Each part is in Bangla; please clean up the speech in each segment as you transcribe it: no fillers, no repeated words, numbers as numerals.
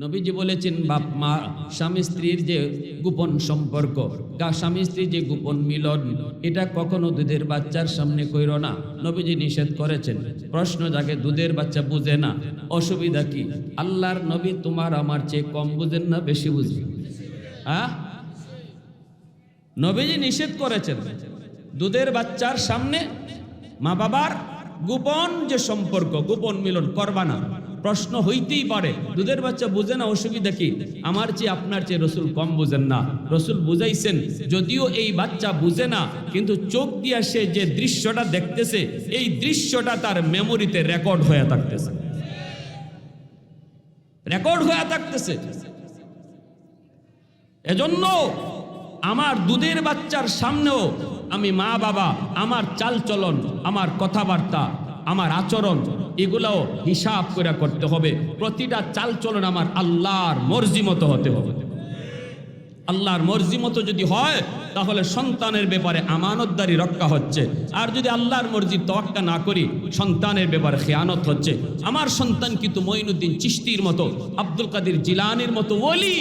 নবীজি বলেছেন বাপ মা স্বামী স্ত্রীর যে গোপন সম্পর্ক, স্বামী স্ত্রীর যে গোপন মিলন, এটা কখনো দুধের বাচ্চার সামনে কইরো না। নবীজি নিষেধ করেছেন। প্রশ্ন জাগে, দুধের বাচ্চা বুঝে না, অসুবিধা কি? আল্লাহর নবী তোমার আমার চেয়ে কম বুঝেন না বেশি বুঝবেন? নবীজি নিষেধ করেছেন দুধের বাচ্চার সামনে মা বাবার গোপন যে সম্পর্ক, গোপন মিলন করবা না। প্রশ্ন হইতেই পারে, দুধের বাচ্চা বুঝে না, অসুবিধা কি? আমার চেয়ে আপনার চেয়ে রসুল কম বুঝেন না। রসুল বুঝাইছেন, যদিও এই বাচ্চা বুঝে না, কিন্তু চোখ দিয়া সে যে দৃশ্যটা দেখতেছে, এই দৃশ্যটা তার মেমোরিতে রেকর্ড হয়ে থাকতেছে, রেকর্ড হয়ে থাকতেছে। এজন্য আমার দুধের বাচ্চার সামনেও আমি মা বাবা, আমার চালচলন, আমার কথাবার্তা, আমার আচরণ, এগুলাও হিসাব করে করতে হবে। প্রতিটা চালচলন আমার আল্লাহর মর্জি মতো হতে হবে। আল্লাহর মর্জি মতো যদি হয়, তাহলে সন্তানের ব্যাপারে আমানতদারি রক্ষা হচ্ছে। আর যদি আল্লাহর মর্জি তোয়াক্কা না করি, সন্তানের ব্যাপারে খেয়ানত হচ্ছে। আমার সন্তান কিন্তু মঈনুদ্দিন চিশতির মতো, আব্দুল কাদের জিলানির মতো ওলি,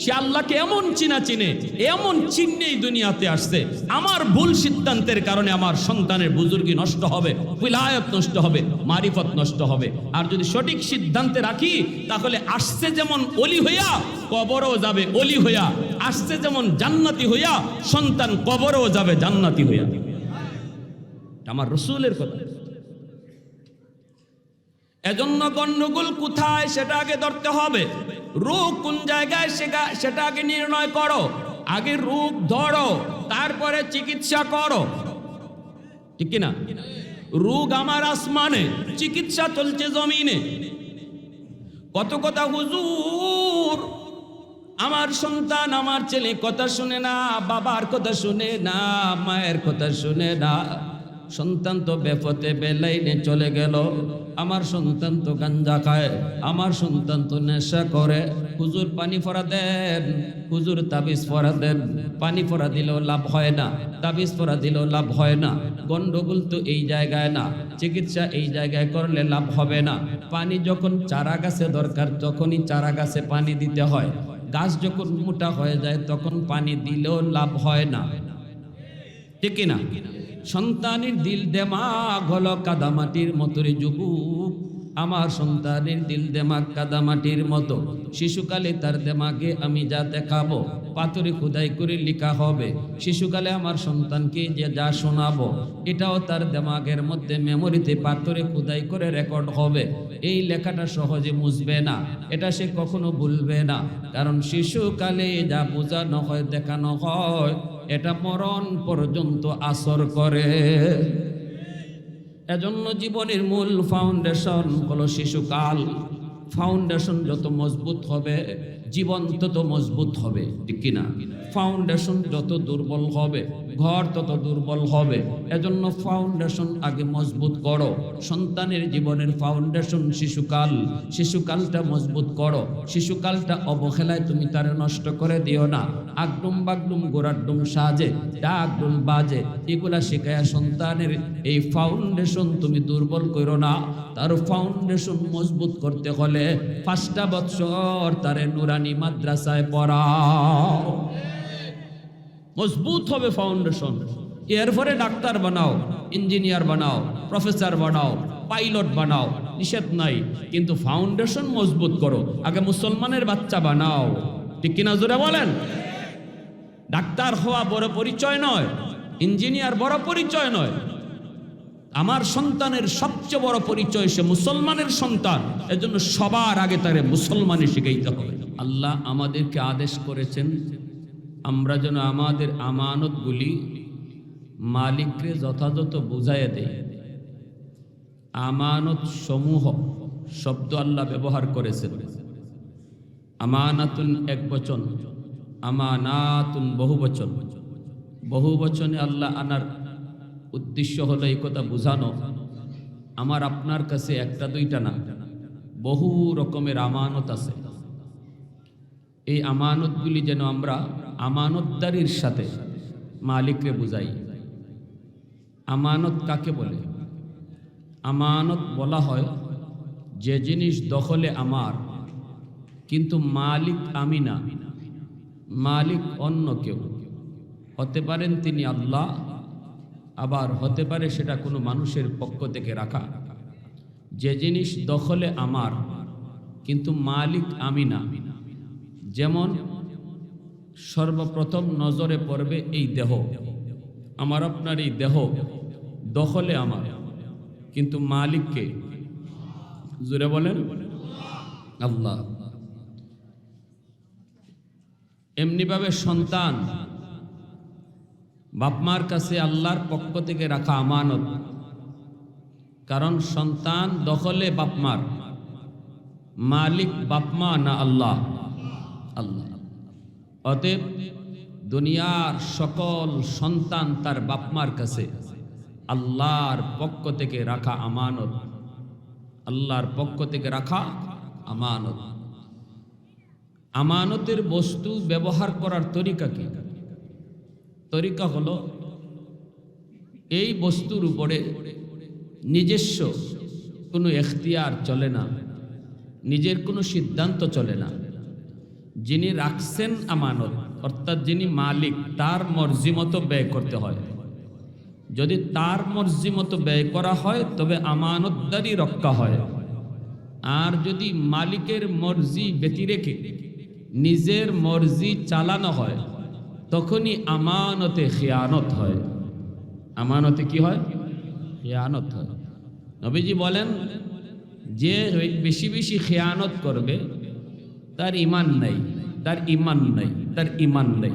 সে আল্লাহকে এমন চিনে, এমন চিহ্নেই দুনিয়াতে আসছে। আমার ভুল সিদ্ধান্তের কারণে আমার সন্তানের বুজুর্গি নষ্ট হবে, উলায়াত নষ্ট হবে, মারিফত নষ্ট হবে। আর যদি সঠিক সিদ্ধান্তে রাখি, তাহলে আসছে যেমন ওলি হইয়া, কবরও যাবে ওলি হইয়া। আসছে যেমন জান্নাতি হইয়া, সন্তান কবরও যাবে জান্নাতি হইয়া। আমার রাসূলের কথা। এজন্য গন্ডগোল কোথায় সেটা আগে ধরতে হবে। রোগ কোন জায়গায় সেটা আগে নির্ণয় করো। আগে রোগ ধরো, তারপরে চিকিৎসা করো, ঠিক কিনা? রোগ আমার আসমানে, চিকিৎসা চলছে জমিনে। কত কথা, হুজুর আমার সন্তান, আমার ছেলে কথা শুনে না, বাবার কথা শুনে না, মায়ের কথা শুনে না। সন্তান তো বেপথে বেলাইনে চলে গেল, আমার সন্তান তো গাঞ্জা খায়, আমার সন্তান তো নেশা করে। হুজুর পানি ফোড়া দেন, হুজুর তাবিজ ফোড়া দেন। পানি ফোড়া দিলেও লাভ হয় না, তাবিজ ফোড়া দিলেও লাভ হয় না। গন্ডগোল তো এই জায়গায় না, চিকিৎসা এই জায়গায় করলে লাভ হবে না। পানি যখন চারা গাছে দরকার, তখনই চারা গাছে পানি দিতে হয়। গাছ যখন মোটা হয়ে যায়, তখন পানি দিলেও লাভ হয় না, ঠিক না? সন্তানের দিল দেমাগ হলো কাদামাটির মতো। রে যুবক, আমার সন্তানের দিল দেমাগ কাদামাটির মতো। শিশুকালে তার দেমাগে আমি যা দেখাবো, পাথরে খোদাই করে লেখা হবে। শিশুকালে আমার সন্তানকে যে যা শোনাবো, এটাও তার দেমাগের মধ্যে মেমোরিতে পাথরে খোদাই করে রেকর্ড হবে। এই লেখাটা সহজে মুছবে না, এটা সে কখনো ভুলবে না। কারণ শিশুকালে যা বোঝানো হয়, দেখানো হয়, এটা মরণ পর্যন্ত আসর করে। এজন্য জীবনের মূল ফাউন্ডেশন হলো শিশুকাল। ফাউন্ডেশন যত মজবুত হবে, জীবন তত মজবুত হবে, ঠিক কিনা? ফাউন্ডেশন যত দুর্বল হবে, ঘর তত দুর্বল হবে। এজন্য ফাউন্ডেশন আগে মজবুত করো। সন্তানের জীবনের ফাউন্ডেশন শিশুকাল। শিশুকালটা মজবুত করো। শিশুকালটা অবহেলায় তুমি তারে নষ্ট করে দিও না। আগডুম বাগডুম গোড়াডুম সাজে, ডাকডুম বাজে, এগুলা শেখায়া সন্তানের এই ফাউন্ডেশন তুমি দুর্বল করো না। তার ফাউন্ডেশন মজবুত করতে হলে 5টা বছর তারে নুরানি মাদ্রাসায় পড়াও, মজবুত হবে ফাউন্ডেশন। এরপরে ডাক্তার বানাও, ইঞ্জিনিয়ার বানাও, প্রফেসর বানাও, পাইলট বানাও, নিষেধ নাই, কিন্তু ফাউন্ডেশন মজবুত করো। আগে মুসলমানের বাচ্চা বানাও, ঠিক কিনা জোরে বলেন? ডাক্তার হওয়া বড় পরিচয় নয়, ইঞ্জিনিয়ার বড় পরিচয় নয়। আমার সন্তানের সবচেয়ে বড় পরিচয় সে মুসলমানের সন্তান। এজন্য সবার আগে তারে মুসলমানই শিখাইতে হবে। আল্লাহ আমাদেরকে আদেশ করেছেন আমরা যেন আমাদের আমানতগুলি মালিককে যথাযথ বুঝাইয়া দেই। আমানত সমূহ শব্দ আল্লাহ ব্যবহার করেছেন। আমানাতুন এক বচন, আমানাতুন বহু বচন। বহু বচনে আল্লাহ আনার উদ্দেশ্য হলো এই কথা বোঝানো, আমার আপনার কাছে একটা দুইটা না, বহু রকমের আমানত আছে। এই আমানতগুলি যেন আমরা আমানতদারির সাথে মালিককে বুঝাই। আমানত কাকে বলে? আমানত বলা হয় যে জিনিস দখলে আমার, কিন্তু মালিক আমি না, মালিক অন্য কেউ। হতে পারেন তিনি আল্লাহ, আবার হতে পারে সেটা কোনো মানুষের পক্ষ থেকে রাখা। যে জিনিস দখলে আমার কিন্তু মালিক আমি না, যেমন সর্বপ্রথম নজরে পড়বে এই দেহ। আমার আপনার এই দেহ দখলে আমার, কিন্তু মালিককে জোরে বলেন আল্লাহ। এমনিভাবে সন্তান বাপমার কাছে আল্লাহর পক্ষ থেকে রাখা আমানত, কারণ সন্তান দখলে বাপমার, মালিক বাপমা না আল্লাহ। আল্লাহ। অতএব দুনিয়ার সকল সন্তান তার বাপমার কাছে আল্লাহর পক্ষ থেকে রাখা আমানত, আল্লাহর পক্ষ থেকে রাখা আমানত। আমানতের বস্তু ব্যবহার করার তরিকা কি? তরিকা হলো এই বস্তুর উপরে নিজস্ব কোনো এখতিয়ার চলে না, নিজের কোনো সিদ্ধান্ত চলে না। যিনি রাখছেন আমানত, অর্থাৎ যিনি মালিক, তার মর্জি মতো ব্যয় করতে হয়। যদি তার মর্জি মতো ব্যয় করা হয় তবে আমানতদারি রক্ষা হয়। আর যদি মালিকের মর্জি ব্যতিরেকে নিজের মর্জি চালানো হয় তখনই আমানতে খিয়ানত হয়। আমানতে কি হয়? খিয়ানত হয়। নবীজি বলেন যে বেশি বেশি খিয়ানত করবে তার ঈমান নাই, তার ঈমান নাই, তার ঈমান নাই।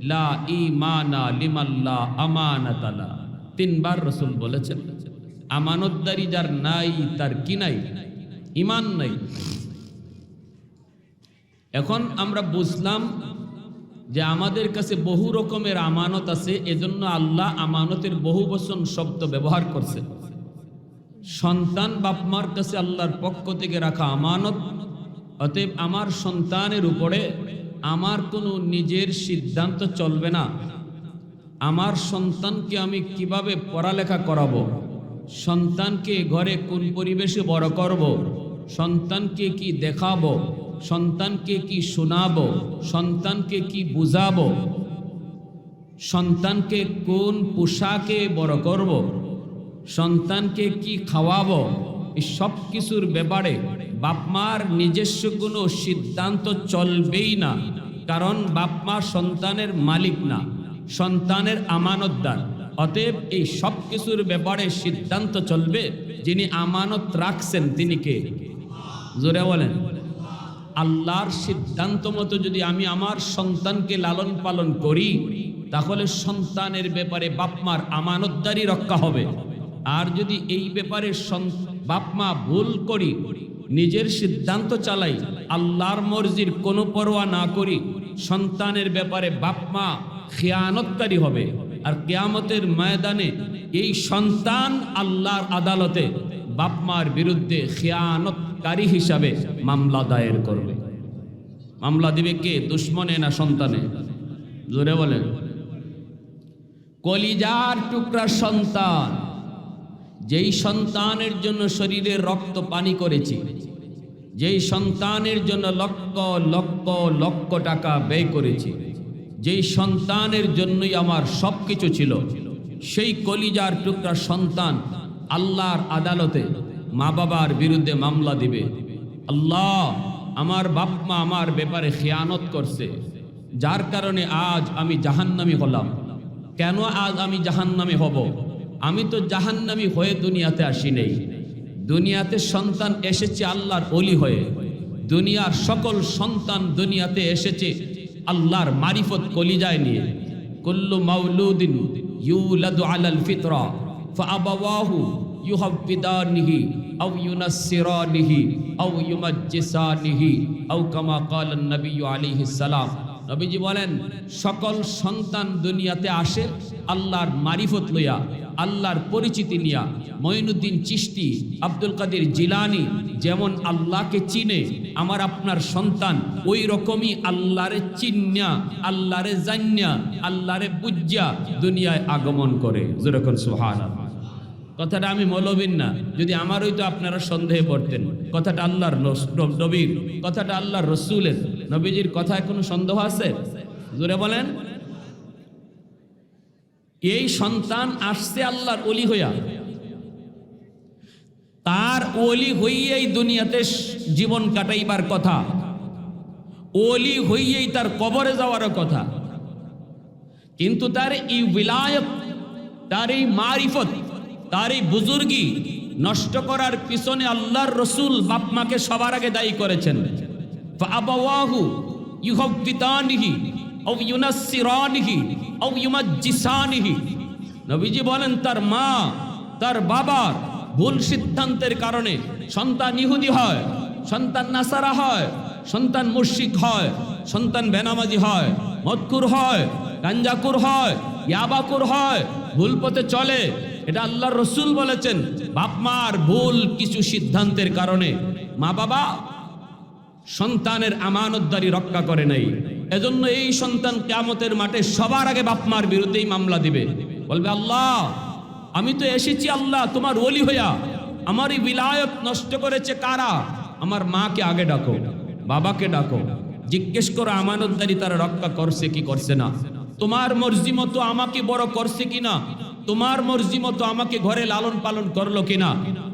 লা ঈমানা লিমাল্লা আমানাতালা, তিনবার রাসূল বলেছেন আমানতদারি যার নাই তার কি নাই? ঈমান নাই। এখন আমরা বুঝলাম যে আমাদের কাছে বহু রকমের আমানত আছে, এজন্য আল্লাহ আমানতের বহু বচন শব্দ ব্যবহার করছে। সন্তান বাপমার কাছে আল্লাহর পক্ষ থেকে রাখা আমানত। অতএব আমার সন্তানের উপরে আমার কোনো নিজের সিদ্ধান্ত চলবে না। আমার সন্তানকে আমি কিভাবে পড়ালেখা করাবো, সন্তানকে ঘরে কোন পরিবেশে বড় করব, সন্তানকে কি দেখাবো, সন্তানকে কি শোনাবো, সন্তানকে কি বুঝাবো, সন্তানকে কোন পোশাকে বড় করব, সন্তানকে কি খাওয়াবো, এই সব কিছুর ব্যাপারে বাপমার নিজস্ব কোনো সিদ্ধান্ত চলবেই না। কারণ বাপমা সন্তানের মালিক না, সন্তানের আমানতদার। অতএব এই সব কিছুর ব্যাপারে সিদ্ধান্ত চলবে যিনি আমানত রাখছেন, তিনি কে? জোরে বলেন। আল্লাহর সিদ্ধান্ত মতো যদি আমি আমার সন্তানকে লালন পালন করি তাহলে সন্তানের ব্যাপারে বাপমার আমানতদারি রক্ষা হবে। আর যদি এই ব্যাপারে বাপমা ভুল করি, নিজের সিদ্ধান্ত চালাই, আল্লাহর মর্জির কোনো পরোয়া না করি, সন্তানের ব্যাপারে বাপমা খিয়ানতকারী হবে। আর কিয়ামতের ময়দানে এই সন্তান আল্লাহর আদালতে বাপমার বিরুদ্ধে খিয়ানতকারী হিসাবে মামলা দায়ের করবে। মামলা দিবে কে? দুশ্মনে না সন্তানে? জোরে বলেন। কলিজার টুকরা সন্তান, যেই সন্তানের জন্য শরীরে রক্ত পানি করেছি, যেই সন্তানের জন্য লক্ষ লক্ষ লক্ষ টাকা ব্যয় করেছি, যেই সন্তানের জন্যই আমার সব কিছু ছিল, সেই কলিজার টুকরা সন্তান আল্লাহর আদালতে মা বাবার বিরুদ্ধে মামলা দিবে। আল্লাহ, আমার বাপ মা আমার ব্যাপারে খিয়ানত করছে, যার কারণে আজ আমি জাহান্নামী হলাম। কেন আজ আমি জাহান্নামী হব? আমি তো জাহান্নামী হয়ে দুনিয়াতে আসি নেই। দুনিয়াতে সন্তান এসেছে আল্লাহর ওলি হয়ে। দুনিয়ার সকল সন্তান দুনিয়াতে এসেছে আল্লাহর মারিফত কলিজায় নিয়ে। কুল্লু মাউলুদিন ইউলাদু আলাল ফিতরা ফাআবাওয়াহু ইউহাব্বিদানিহি আও ইউনাসসিরানিহি আও ইউমাজ্জিসানিহি আও কামা ক্বালান নবী আলাইহিস সালাম। নবীজি বলেন সকল সন্তান দুনিয়াতে আসে আল্লাহর মারিফত লইয়া, আল্লাহর পরিচিতি নিয়া। মঈনুদ্দিন চিশতি, আব্দুল কাদের জিলানি যেমন আল্লাহকে চিনে, আমার আপনার সন্তান ওই রকমই আল্লাহরে চিন্না, আল্লাহরে জান্না, আল্লাহরে বুঝা দুনিয়ায় আগমন করে। যেরকম সুবহানাল্লাহ। কথাটা আমি মৌলবীর না, যদি আমার হইতো আপনারা সন্দেহে পড়তেন। কথাটা আল্লাহর নবীর, কথাটা আল্লাহর রসুলের, নবীজির কথায় কোনো সন্দেহ আছে? জোরে বলেন। এই সন্তান আসছে আল্লাহর ওলি হইয়া, তার ওলি হইয়াই দুনিয়াতে জীবন কাটাইবার কথা, ওলি হইয়াই তার কবরে যাওয়ার কথা। কিন্তু তার এই বিলায়ত, তার এই মারিফত, তার এই বুজুর্গি নষ্ট করার পিছনে আল্লাহর রসুল বাপ মাকে সবার আগে দায়ী করেছেন। ফাআবাওয়াহু ইউহাব্বিতানিহি আও ইউনাসসিরানিহি আও ইউমাজ্জিসানিহি। নবীজি বলেন তার মা, তার বাবার ভুল সিদ্ধান্তের কারণে সন্তান ইহুদি হয়, সন্তান নাসারা হয়, সন্তান মুশরিক হয়, সন্তান বেনামাজি হয়, মদকুর হয়, গাঞ্জাকুর হয়, ইয়াবাকুর হয়, ভুল পথে চলে। এটা আল্লাহর রসুল বলেছেন। বাপ মার ভুল কিছু সিদ্ধান্তের কারণে মা বাবা সন্তানের আমানতদারি রক্ষা করে নাই। এজন্য এই সন্তান কিয়ামতের মাঠে সবার আগে বাপ মার বিরুদ্ধেই মামলা দিবে, বলবে আল্লাহ আমি তো এসেছি আল্লাহ তোমার ওলি হইয়া, আমার এই বিলায়ত নষ্ট করেছে কারা? আমার মাকে আগে ডাকো, বাবাকে ডাকো, জিজ্ঞেস করো আমানতদারি তারা রক্ষা করছে কি করছে না, তোমার মর্জি মতো আমাকে বড় করছে কিনা, তোমার মর্জি মতো আমাকে ঘরে লালন পালন করলো কিনা,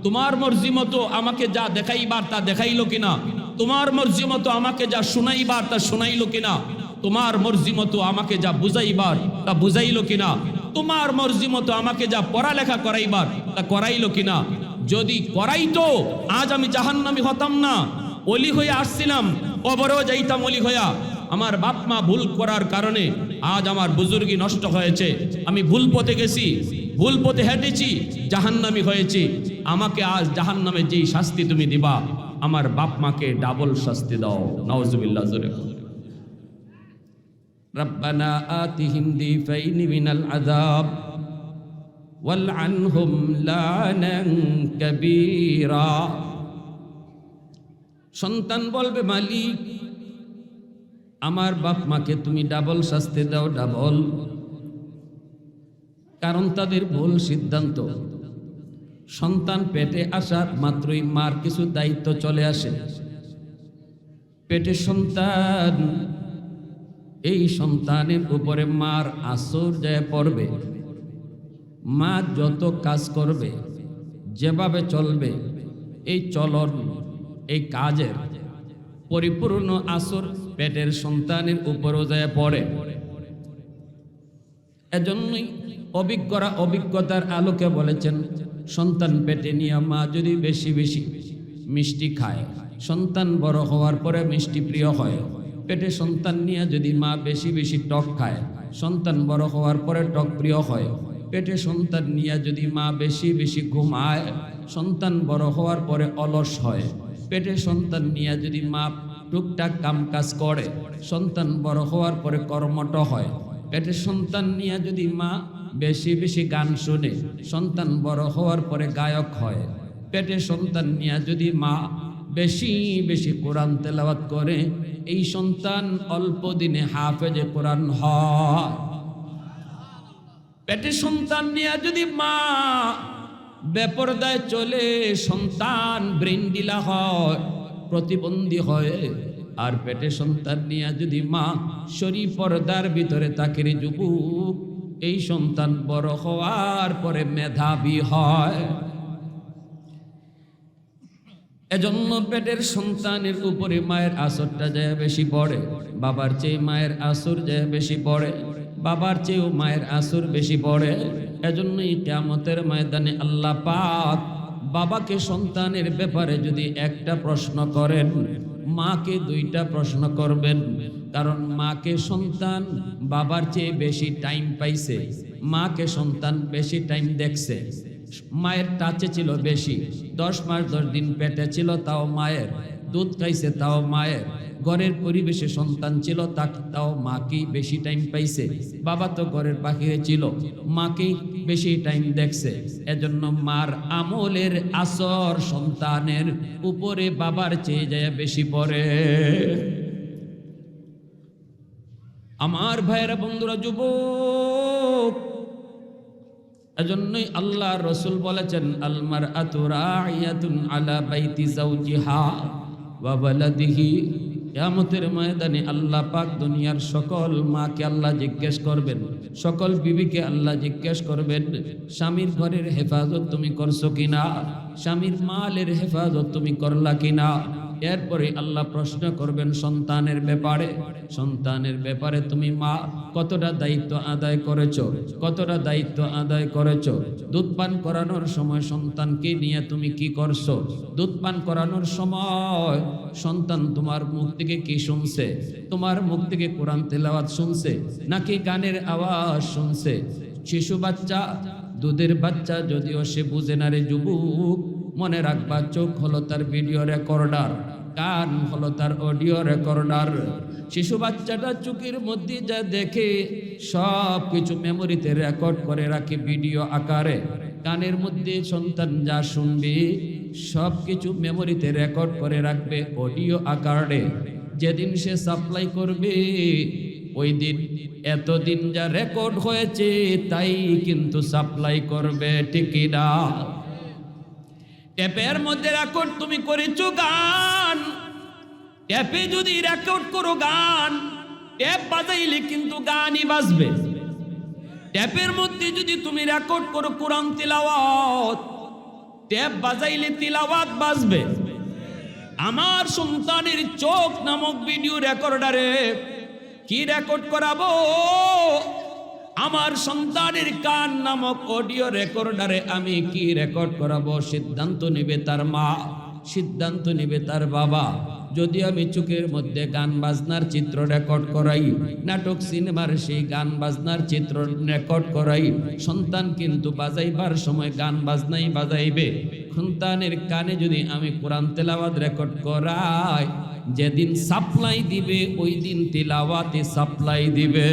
তোমার মর্জি মতো আমাকে যা দেখাইবার তা দেখাইলো কিনা, তোমার মর্জি মতো আমাকে যা শুনাইবার তা শুনাইলো কিনা, তোমার মর্জি মতো আমাকে যা বুঝাইবার তা বুঝাইলো কিনা, তোমার মর্জি মতো আমাকে যা পড়ালেখা করাইবার তা করাইলো কিনা। যদি করাইতো আজ আমি জাহান্নামী হতাম না, ওলি হয়ে আসছিলাম, কবরেও যাইতাম ওলি হইয়া। আমার বাপ মা ভুল করার কারণে আজ আমার বুজুর্গি নষ্ট হয়েছে, আমি ভুল পথে গেছি, ভুল পথে হেঁটেছি, জাহান্নামী হয়েছি। আমাকে আজ জাহান্নামে যেই শাস্তি তুমি দিবা, আমার বাপ মাকে ডাবল শাস্তি দাও। নাউজুবিল্লাহ। জোরে রব্বানা আতিহিম দিফাইনি মিনাল আযাব ওয়ালআনহুম লানান কাবীরা। সন্তান বলবে মালিক আমার বাপ মাকে তুমি ডাবল শাস্তি দাও, ডাবল। কারণ তাদের ভুল সিদ্ধান্ত। সন্তান পেটে আসার মাত্রই মার কিছু দায়িত্ব চলে আসে। পেটে সন্তান, এই সন্তানের উপরে মার আসর যায় পড়বে। মা যত কাজ করবে, যেভাবে চলবে, এই চলন, এই কাজের পরিপূর্ণ আসর পেটের সন্তানের উপরও যায় পড়ে। এজন্যই অভিজ্ঞরা অভিজ্ঞতার আলোকে বলেছেন, সন্তান পেটে নিয়ে মা যদি বেশি বেশি মিষ্টি খায়, সন্তান বড় হওয়ার পরে মিষ্টি প্রিয় হয়। পেটে সন্তান নিয়ে যদি মা বেশি বেশি টক খায়, সন্তান বড় হওয়ার পরে টক প্রিয় হয়। পেটে সন্তান নিয়ে যদি মা বেশি বেশি ঘুমায়, সন্তান বড় হওয়ার পরে অলস হয়। পেটে সন্তান নিয়ে যদি মা টুকটাক কাম কাজ করে, সন্তান বড় হওয়ার পরে কর্মঠ হয়। পেটে সন্তান নিয়ে যদি মা বেশি বেশি গান শুনে, সন্তান বড় হওয়ার পরে গায়ক হয়। পেটে সন্তান নিয়ে যদি মা বেশি বেশি কোরআন তেলাওয়াত করে, এই সন্তান অল্প দিনে হাফেজে কোরআন হয়। পেটে সন্তান নিয়ে যদি মা বেপরদায় চলে, সন্তান ব্রেন্ডিলা হয়, প্রতিবন্ধী হয়। আর পেটে সন্তান নিয়ে যদি মা শরীর পর্দার ভিতরে তাকের যুবক, এই সন্তান বড় হওয়ার পরে মেধাবী হয়। এজন্য পেটের সন্তানের উপরে মায়ের আসরটা যায় বেশি পড়ে। বাবার চেয়ে মায়ের আসর যায় বেশি পড়ে, বাবার চেয়েও মায়ের আসর বেশি পড়ে। এজন্যই কিয়ামতের ময়দানে আল্লাহ পাক বাবাকে সন্তানের ব্যাপারে যদি একটা প্রশ্ন করেন, মাকে দুইটা প্রশ্ন করবেন। কারণ মাকে সন্তান বাবার চেয়ে বেশি টাইম পাইছে, মাকে সন্তান বেশি টাইম দেখছে। মায়ের টাচে ছিল বেশি, 10 মাস 10 দিন পেটে ছিল তাও মায়ের, দুধ খাইছে তাও মায়ের, ঘরের পরিবেশে সন্তান ছিল তাও মাকেই বেশি টাইম পাইছে। বাবা তো ঘরের বাহিরে ছিল, মাকেই বেশি টাইম দেখছে। এজন্য মার আমলের আসর সন্তানের উপরে বাবার চেয়ে যায় বেশি পড়ে। আমার ভাইয়েরা, বন্ধুরা, যুবক, এজন্যই আল্লাহ রসুল বলেছেন আল মারআতু রাইয়াতুন আলা বাইতি যাওজিহা ওয়া ওয়ালাদিহি। কিয়ামতের ময়দানে আল্লাহ পাক দুনিয়ার সকল মাকে আল্লাহ জিজ্ঞেস করবেন, সকল বিবিকে আল্লাহ জিজ্ঞেস করবেন, স্বামীর ঘরের হেফাজত তুমি করছো কিনা, স্বামীর মালের হেফাজত তুমি করলা কিনা। এরপরে আল্লাহ প্রশ্ন করবেন সন্তানের ব্যাপারে, সন্তানের ব্যাপারে তুমি মা কতটা দায়িত্ব আদায় করেছো, কতটা দায়িত্ব আদায় করেছো। দুধ পান করানোর সময় সন্তানকে নিয়ে তুমি কি করছো, দুধ পান করানোর সময় সন্তান তোমার মুখ থেকে কি শুনছে, তোমার মুখ থেকে কোরআন তেলাওয়াত শুনছে নাকি গানের আওয়াজ শুনছে। শিশু বাচ্চা, দুধের বাচ্চা যদিও সে বুঝে না রে যুবক, মনে রাখবা চোখ হলো তার ভিডিও রেকর্ডার, কান হলো তার অডিও রেকর্ডার। শিশু বাচ্চাটা চোখের মধ্যে যা দেখে সব কিছু মেমোরিতে রেকর্ড করে রাখে ভিডিও আকারে। কানের মধ্যে সন্তান যা শুনবে সব কিছু মেমোরিতে রেকর্ড করে রাখবে অডিও আকারে। যেদিন সে সাপ্লাই করবে ওই দিন এতদিন যা রেকর্ড হয়েছে তাই কিন্তু সাপ্লাই করবে, ঠিক না? ট্যাপের মধ্যে রেকর্ড তুমি করেছো গান, ট্যাপে যদি রেকর্ড করো গান, ট্যাপ বাজাইলে কিন্তু গানই বাজবে। ট্যাপের মধ্যে যদি তুমি রেকর্ড করো কোরআন তিলাওয়াত, ট্যাপ বাজাইলে তিলাওয়াত বাজবে। আমার সন্তানের চোখ নামক ভিডিও রেকর্ডারে কি রেকর্ড করাবো, আমার সন্তানের কান নামক অডিও রেকর্ডারে আমি কি রেকর্ড করাবো, সিদ্ধান্ত নেবে তার মা, সিদ্ধান্ত নেবে তার বাবা। যদি আমি চোখের মধ্যে গান বাজনার চিত্র রেকর্ড করাই, নাটক সিনেমার সেই গান বাজনার চিত্র রেকর্ড করাই, সন্তান কিন্তু বাজাইবার সময় গান বাজনাই বাজাইবে। সন্তানের কানে যদি আমি কোরআন তেলাওয়াত রেকর্ড করাই, যেদিন সাপ্লাই দিবে ওই দিন তিলাওয়াতে সাপ্লাই দিবে।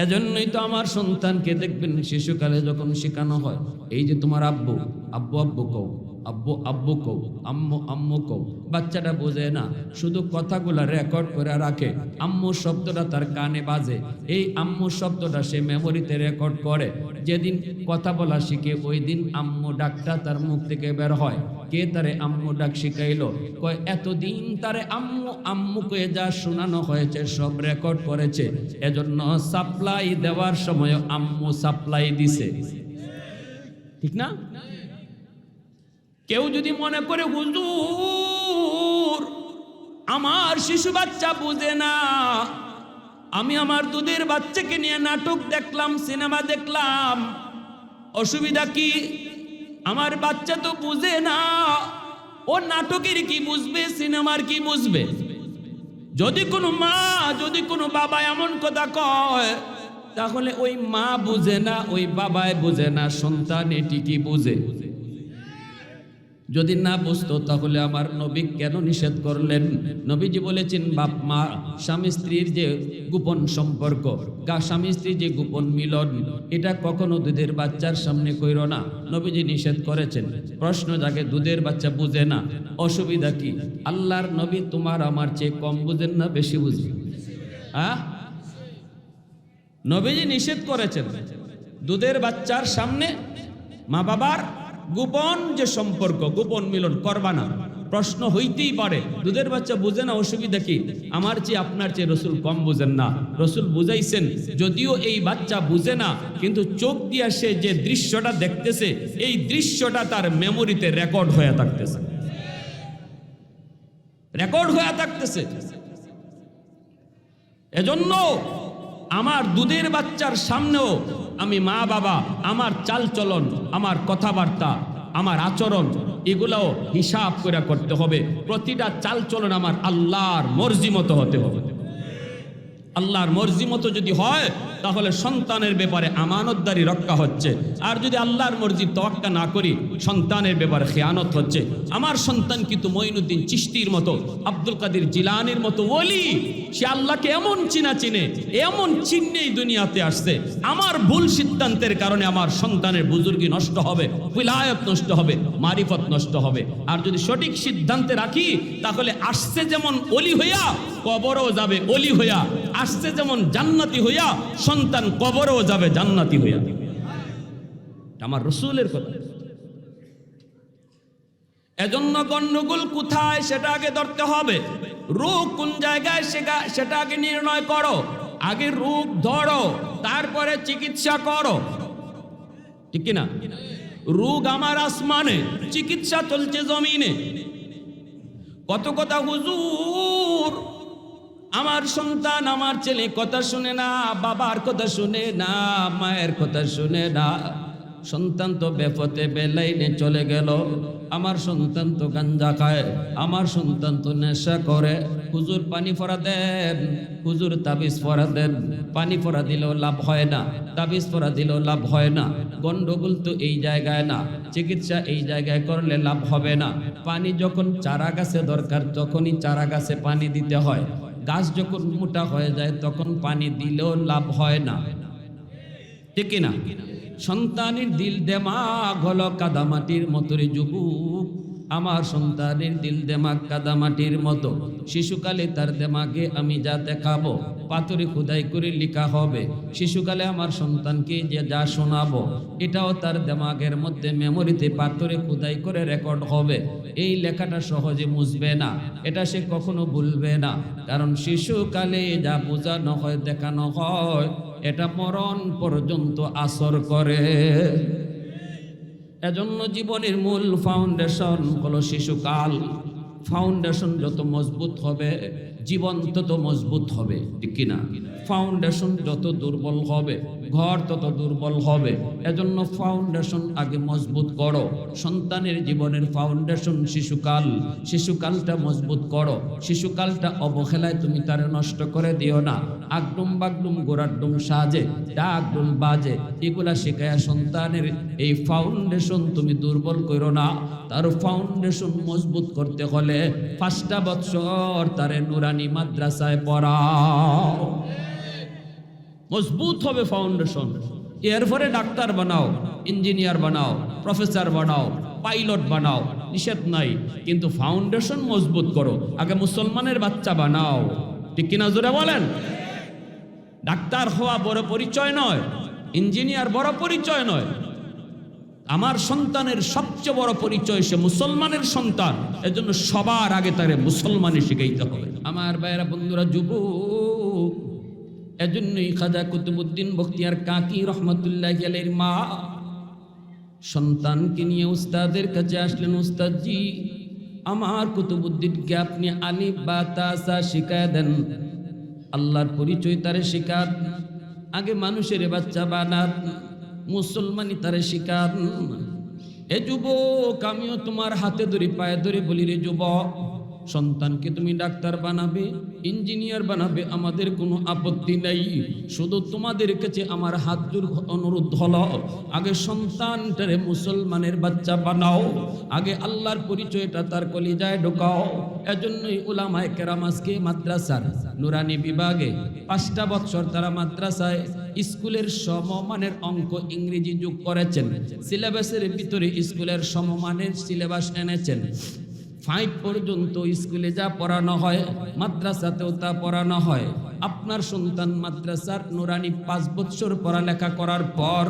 এজন্যই তো আমার সন্তানকে দেখবেন শিশুকালে যখন শেখানো হয়, এই যে তোমার আব্বু আব্বু আব্বু কও, আব্বু আব্বু কও, আম্মু আম্মু কও। বাচ্চাটা বোঝে না, শুধু কথাগুলা রেকর্ড করে রাখে। আম্মু শব্দটা তার কানে বাজে, এই আম্মু শব্দটা সে মেমোরিতে রেকর্ড করে। যেদিন কথা বলা শিখে ওই দিন আম্মু ডাকটা তার মুখ থেকে বের হয়। কে তারে আম্মু ডাক শিখাইলো? কয় এতদিন তারে আম্মু আম্মু কয়ে যা শোনানো হয়েছে সব রেকর্ড করেছে, এজন্য সাপ্লাই দেওয়ার সময় আম্মু সাপ্লাই দিছে, ঠিক না? কেউ যদি মনে করে হুজুর আমার শিশু বাচ্চা বুঝে না, আমি আমার দুধের বাচ্চাকে নিয়ে নাটক দেখলাম, সিনেমা দেখলাম, অসুবিধা কি? আমার বাচ্চা তো বুঝে না, ও নাটকের কি বুঝবে, সিনেমার কি বুঝবে? যদি কোনো মা, যদি কোনো বাবা এমন কথা কয়, তাহলে ওই মা বুঝে না, ওই বাবাই বুঝে না, সন্তান এটি কি বুঝে? যদি না বুঝতো তাহলে আমার নবী কেন নিষেধ করলেন? নবীজি বলেছেন বাপ মা স্বামী স্ত্রীর যে গোপন সম্পর্ক, স্বামী স্ত্রীর যে গোপন মিলন, এটা কখনো দুধের বাচ্চার সামনে কইরো না, নবীজি নিষেধ করেছেন। প্রশ্ন জাগে দুধের বাচ্চা বুঝে না, অসুবিধা কি? আল্লাহর নবী তোমার আমার চেয়ে কম বুঝেন না বেশি বুঝবেন? নবীজি নিষেধ করেছেন দুধের বাচ্চার সামনে মা বাবার গোপন যে সম্পর্ক, গোপন মিলন করবা না। প্রশ্ন হইতেই পারে দুধের বাচ্চা বুঝে না, অসুবিধা কি? আমার চেয়ে আপনার চেয়ে রসুল কম বুঝেন না, রসুল বুঝাইছেন। যদিও এই বাচ্চা বুঝে না, কিন্তু চোখ দিয়ে সে যে দৃশ্যটা দেখতেছে, এই দৃশ্যটা তার মেমোরিতে রেকর্ড হয়ে থাকতেছে, রেকর্ড হয়ে থাকতেছে। এজন্য আমার দুধের বাচ্চার সামনেও আমি মা বাবা, আমার চাল চলন, আমার কথাবার্তা, আমার আচরণ, এগুলাও হিসাব করে করতে হবে। প্রতিটা চাল চলন আমার আল্লাহর মর্জি মতো হতে হবে। আল্লাহর মর্জি মতো যদি হয় তাহলে সন্তানের ব্যাপারে আমানতদারি রক্ষা হচ্ছে। আর যদি আল্লাহর মর্জি তোয়াক্কা না করি, সন্তানের ব্যাপারে খেয়ানত হচ্ছে। আমার সন্তান কিন্তু মঈনুদ্দিন চিশতির মতো, আব্দুল কাদের জিলানির মতো ওলি, সে আল্লাহকে এমন চিনে, এমন চিহ্নেই দুনিয়াতে আসছে। আমার ভুল সিদ্ধান্তের কারণে আমার সন্তানের বুজুর্গি নষ্ট হবে, উলায়াত নষ্ট হবে, মারিফত নষ্ট হবে। আর যদি সঠিক সিদ্ধান্তে রাখি তাহলে আসছে যেমন ওলি হইয়া, কবরও যাবে ওলি হইয়া। আসছে যেমন জান্নাতি হইয়া, সন্তান কবরেও যাবে জান্নাতি হইয়া। আমার রাসূলের কথা। এজন্য গন্ডগোল কোথায় সেটা আগে ধরতে হবে। রোগ কোন জায়গায় সেটা আগে নির্ণয় করো। আগে রোগ ধরো, তারপরে চিকিৎসা করো, ঠিক কিনা? রোগ আমার আসমানে, চিকিৎসা চলছে জমিনে। কত কথা হুজুর, আমার সন্তান আমার ছেলে কথা শুনে না, বাবার কথা শুনে না, মায়ের কথা শুনে না, সন্তান তো বেপথে বেলাইনে চলে গেল, আমার সন্তান তো গাঞ্জা খায়, আমার সন্তান তো নেশা করে। হুজুর পানি ফোড়া দেন, হুজুর তাবিজ ফোড়া দেন। পানি ফোড়া দিলেও লাভ হয় না, তাবিজ ফোড়া দিলেও লাভ হয় না। গন্ডগোল তো এই জায়গায় না, চিকিৎসা এই জায়গায় করলে লাভ হবে না। পানি যখন চারা গাছে দরকার তখনই চারা গাছে পানি দিতে হয়। গাছ যখন মোটা হয়ে যায় তখন পানি দিলেও লাভ হয় না, ঠিক না? সন্তানের দিল দেমাগ হলো কাদামাটির মতো। রে যুবক, আমার সন্তানের দিল দেমাগ কাদামাটির মতো। শিশুকালে তার দেমাগে আমি যা দেখাবো পাথরে খোদাই করে লেখা হবে। শিশুকালে আমার সন্তানকে যে যা শোনাবো এটাও তার দেমাগের মধ্যে মেমোরিতে পাথরে খোদাই করে রেকর্ড হবে। এই লেখাটা সহজে মুছবে না, এটা সে কখনো ভুলবে না। কারণ শিশুকালে যা বোঝানো হয় দেখানো হয় এটা মরণ পর্যন্ত আসর করে। এজন্য জীবনের মূল ফাউন্ডেশন হলো শিশুকাল। ফাউন্ডেশন যত মজবুত হবে জীবন তত মজবুত হবে, ঠিক কিনা? ফাউন্ডেশন যত দুর্বল হবে ঘর তত দুর্বল হবে। এজন্য ফাউন্ডেশন আগে মজবুত করো। সন্তানের জীবনের ফাউন্ডেশন শিশুকাল। শিশুকালটা মজবুত করো। শিশুকালটা অবহেলায় তুমি তারে নষ্ট করে দিও না। আগডুম বাগডুম গোড়াডুম সাজে ডাকডুম বাজে এগুলা শেখায়া সন্তানের এই ফাউন্ডেশন তুমি দুর্বল করো না। তার ফাউন্ডেশন মজবুত করতে হলে 5টা বছর তারে নুরানি মাদ্রাসায় পড়াও, মজবুত হবে ফাউন্ডেশন। এরপরে ডাক্তার বানাও, ইঞ্জিনিয়ার বানাও, প্রফেসর বানাও, পাইলট বানাও, নিষেধ নাই, কিন্তু ফাউন্ডেশন মজবুত করো। আগে মুসলমানের বাচ্চা বানাও, ঠিক কিনা জোরে বলেন? ডাক্তার হওয়া বড় পরিচয় নয়, ইঞ্জিনিয়ার বড় পরিচয় নয়। আমার সন্তানের সবচেয়ে বড় পরিচয় সে মুসলমানের সন্তান। এজন্য সবার আগে তারে মুসলমানই শিখাইতে হবে। আমার ভাইয়েরা, বন্ধুরা, যুবক, এজন্যই খাজা কুতুবউদ্দিন বখতিয়ার কাকি রহমতুল্লাহি আলাইহির মা সন্তানকে নিয়ে উস্তাদের কাছে আসলেন। উস্তাদজি, আমার কুতুবউদ্দিনকে আপনি আলিফ বা তা সা শিখায় দেন, আল্লাহর পরিচয় তারে শিখান। আগে মানুষের বাচ্চা বানান, মুসলমানি তারে শিখান। এ যুবক, আমিও তোমার হাতে ধরে পায়ে ধরে বলি, রে যুবক, সন্তানকে তুমি ডাক্তার বানাবে, ইঞ্জিনিয়ার বানাবে, আমাদের কোনো আপত্তি নাই। শুধু তোমাদের কাছে আমার হাত জোর অনুরোধ হলো, আগে সন্তানটারে মুসলমানের বাচ্চা বানাও, আগে আল্লাহর পরিচয়টা তার কলিজায় ঢোকাও। এজন্যই উলামায়ে কেরাম আজকে মাদ্রাসার নুরানি বিভাগে 5টা বছর তারা মাদ্রাসায় স্কুলের সমমানের অঙ্ক ইংরেজি যোগ করেছেন। সিলেবাসের ভিতরে স্কুলের সমমানের সিলেবাস এনেছেন। 5 পর্যন্ত স্কুলে যা পড়ানো হয় মাদ্রাসাতেও তা পড়ানো হয়। আপনার সন্তান মাদ্রাসার নুরানি 5 বছর পড়ালেখা করার পর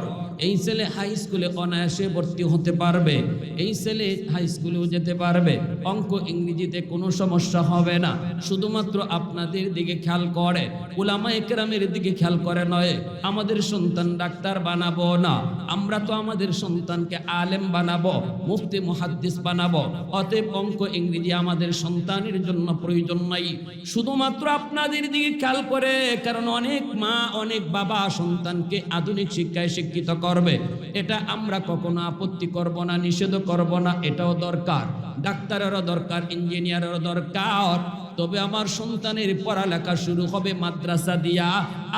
এই ছেলে হাই স্কুলে অনায়াসে ভর্তি হতে পারবে, এই ছেলে হাই স্কুলেও যেতে পারবে। অঙ্ক ইংরেজিতে কোনো সমস্যা হবে না। শুধুমাত্র আপনাদের দিকে খেয়াল করে, উলামায়ে কেরামের দিকে খেয়াল করে নয়। আমাদের সন্তান ডাক্তার বানাবো না, আমরা তো আমাদের সন্তানকে আলেম বানাবো, মুফতি মুহাদ্দিস বানাবো। অতএব অঙ্ক ইংরেজি আমাদের সন্তানের জন্য প্রয়োজন নাই। শুধুমাত্র আপনাদের দিকে খেয়াল করে, কারণ অনেক মা অনেক বাবা সন্তানকে আধুনিক শিক্ষায় শিক্ষিত করবে। এটা আমরা কখনো আপত্তি করব না, নিষেধ করব না, এটাও দরকার। ডাক্তারেরও দরকার, ইঞ্জিনিয়ারেরও দরকার। তবে আমার সন্তানের পড়ালেখা শুরু হবে মাদ্রাসা দিয়া,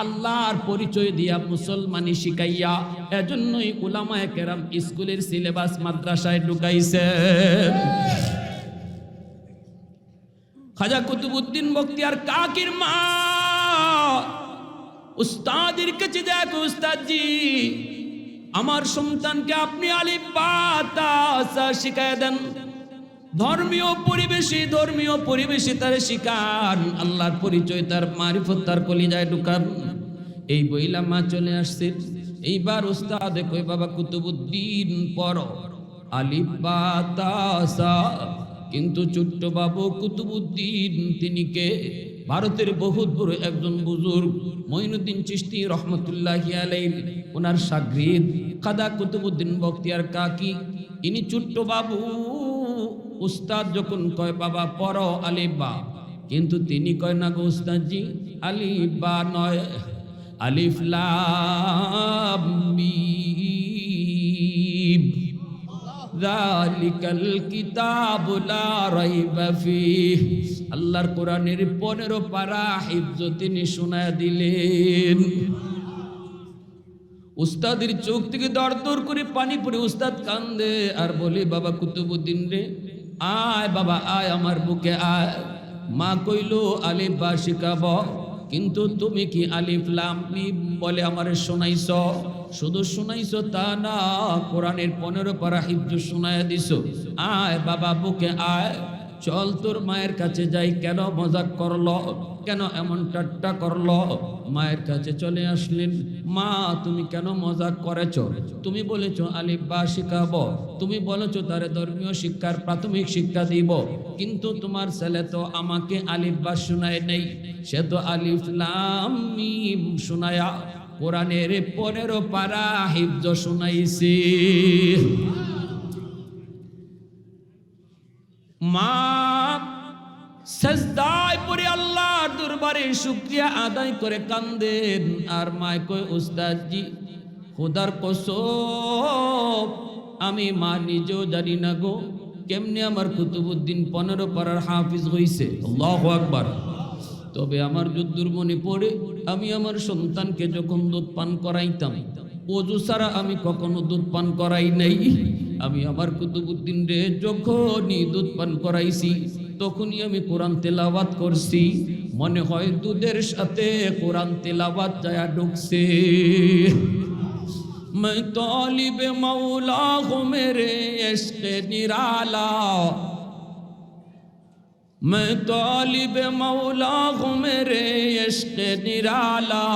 আল্লাহর পরিচয় দিয়া, মুসলমানি শিখাইয়া। এজন্যই উলামায়ে কেরাম স্কুলের সিলেবাস মাদ্রাসায় ঢুকাইছে। খাজা কুতুবউদ্দিন বখতিয়ার কাকির মা উস্তাদের কাছে দেখো, উস্তাদজি, আমার সন্তানকে আপনি আলিফ বা তা সা শিখায় দেন। ধর্মীয় পরিবেশে তার শিকার, আল্লাহর পরিচয় তার মারিফত তার কলিজায় ঢুকান। এই বইলা মা চলে আসছে। এইবার উস্তাদ কই বাবা কুতুবুদ্দিন পড়ো আলিফ বা তা সা। কিন্তু ছোট্ট বাবু কুতুবুদ্দিন তিনি কে? ভারতের বহুত বড় একজন বুজুর্গ মঈনুদ্দিন চিশতি রহমতুল্লাহি আলাইহি, ওনার শাগরিদ খাজা কুতুবুদ্দিন বখতিয়ার কাকি। ইনি ছোট্ট বাবু। উস্তাদ যখন কয় বাবা পড়ো আলিফ বা, কিন্তু তিনি কয় না গো উস্তাদজি, আলিফ বা নয়, আলিফ লাম মিম যালিকাল কিতাবু লা রাইবা ফীহ। আল্লাহর কোরআনের 15 পারা হিফজ তিনি শোনায় দিলেন। উস্তাদের চোখ থেকে দর দর করে পানি পড়ে উস্তাদ কান্দে আর বলে বাবা কুতুবুদ্দিন রে, আয় বাবা আয় আমার বুকে আয়। মা কইল আলিফ বা শিখাব, কিন্তু তুমি কি আলিফ লাম মিম বলে আমারে শোনাইছ? শুধু শোনাইছ তা না, কোরআনের 15 পারা হিফজ শোনায় দিছো। আয় বাবা বুকে আয়, চল তোর মায়ের কাছে যাই। কেন মজাক করলো, কেন এমন ঠাট্টা করলো? মায়ের কাছে চলে আসলেন। মা তুমি কেন মজাক করেছ? তুমি বলেছ আলিফ বা শিখাবো, তুমি বলেছ তারে ধর্মীয় শিক্ষার প্রাথমিক শিক্ষা দিব, কিন্তু তোমার ছেলে তো আমাকে আলিফ বা শোনায় নেই, সে তো আলিফ লাম মিম শোনায়া কোরআনের 15 পারা হিফজ শোনাইছে। মা সাজদায় পড়ে আল্লাহর দরবারে শুকরিয়া আদায় করে কান্দেন। আর মায় কয় উস্তাদজি খোদার কসম আমি মা নিজেও জানি না গো কেমনে আমার কুতুবুদ্দিন 15 পারার হাফিজ হইছে। আল্লাহু আকবার। তবে আমার যদ্দুর মনে পড়ে, আমি আমার সন্তানকে যখন দুধ পান করাইতাম, ওযু ছাড়া আমি কখনো দুধ পান করাই নাই। আমি আমার কুতুবুদ্দিন রে যখনই দুধ পান করাইছি, তখনই আমি কোরআন তেলাওয়াত করছি। মনে হয় দুধের সাথে কোরআন তেলাওয়াত যায় ঢুকছে। मैं तालिब मौला हूँ मेरे इश्क़ निराला, मैं तालिब मौला हूँ मेरे इश्क़ निराला,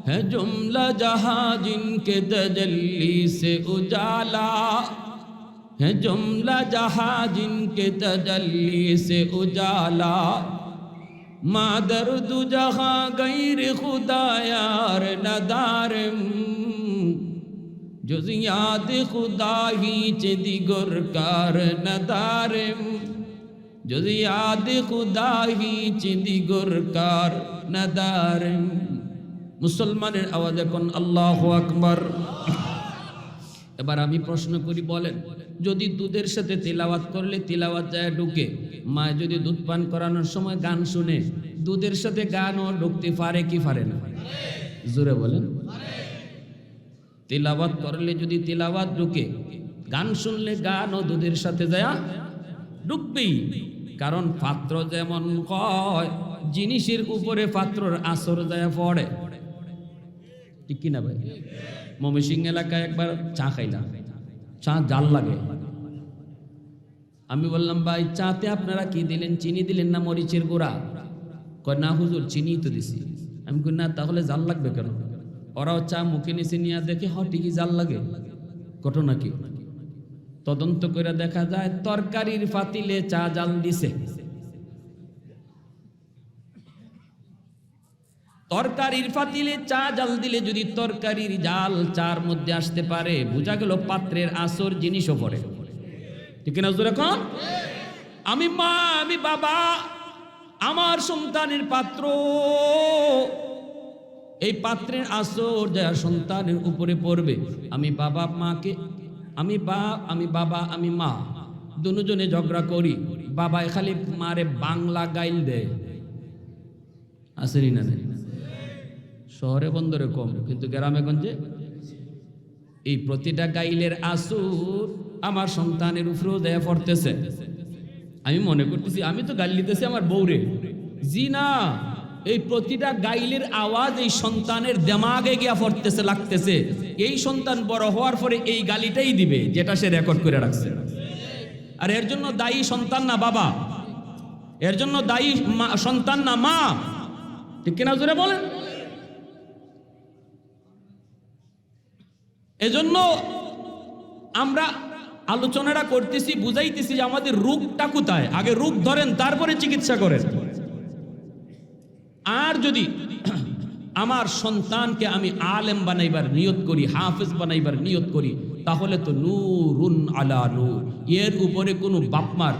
है जुमला जहाँ जिनके तजल्ली से उजाला, है जुमला जहाँ जिनके तजल्ली से उजाला, मादर दु जहाँ गैर खुदा यार नदारम, जुज़ याद खुदा ही चे दिगर कार नदारम, जुज़ याद खुदा ही चे दिगर कार नदारम। মুসলমানের আওয়াজ এখন আল্লাহু আকবার। এবার আমি প্রশ্ন করি, বলেন যদি দুধের সাথে তেলাওয়াত করলে তেলাওয়াত যায় ঢুকে, মা যদি দুধ পান করানোর সময় গান শুনে, দুধের সাথে গানও ঢুকতে পারে কি পারে না? জোরে বলেন। তেলাওয়াত করলে যদি তেলাওয়াত ঢুকে, গান শুনলে গানও দুধের সাথে যায় ঢুকবেই। কারণ পাত্র যেমন হয়, জিনিসের উপরে পাত্রর আসর যায় পড়ে, ঠিক কিনা ভাই? ময়মনসিংহ এলাকায় একবার চা খাইলাম, চা জাল লাগে। আমি বললাম ভাই চাতে আপনারা কি দিলেন, চিনি দিলেন না মরিচের গুঁড়া? কয় না হুজুর চিনি তো দিছি। আমি কই না তাহলে জাল লাগবে কেন? ওরাও চা মুখে নিচে নিয়ে দেখে হ ঠিকই জাল লাগে। ঘটনা কি? তদন্ত করে দেখা যায় তরকারির পাতিলে চা জাল দিছে। তরকারির পাতিলে চা জাল দিলে যদি তরকারির জাল চার মধ্যে আসতে পারে, বোঝা গেল পাত্রের আসর জিনিসও পড়ে, ঠিক না? এখন আমি মা, আমি বাবা, আমার সন্তানের পাত্র, এই পাত্রের আসর যা সন্তানের উপরে পড়বে, আমি বাবা মাকে, আমি বাবা আমি মা দুজনে ঝগড়া করি, বাবাই খালি মারে বাংলা গাইল দেয়, আসেনি না? শহরে বন্দরে কম, কিন্তু গ্রামে গঞ্জে এই প্রতিটা গাইলের আসর আমার সন্তানের উপরেও দেয়া পড়তেছে। আমি মনে করতেছি আমি তো গাইল দিতেছি আমার বউরে, জি না, এই প্রতিটা গাইলের আওয়াজ এই সন্তানের দেমাগে গিয়া পড়তেছে, লাগতেছে। এই সন্তান বড় হওয়ার পরে এই গালিটাই দিবে যেটা সে রেকর্ড করে রাখছে। আর এর জন্য দায়ী সন্তান না বাবা, এর জন্য দায়ী সন্তান না মা, ঠিক কিনা জোরে বলেন? এজন্য আমরা আলোচনাটা করতেছি, বুঝাইতেছি যে আমাদের রোগটা কোথায়, আগে রোগ ধরেন তারপরে চিকিৎসা করেন। আর যদি আমার সন্তানকে আমি আলেম বানাইবার নিয়ত করি, হাফেজ বানাইবার নিয়ত করি, তাহলে তো নূরুন আলা নূর, এর উপরে কোনো বাপমার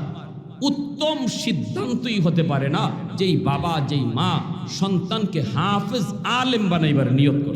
উত্তম সিদ্ধান্তই হতে পারে না যেই বাবা যেই মা সন্তানকে হাফেজ আলেম বানাইবার নিয়ত করে।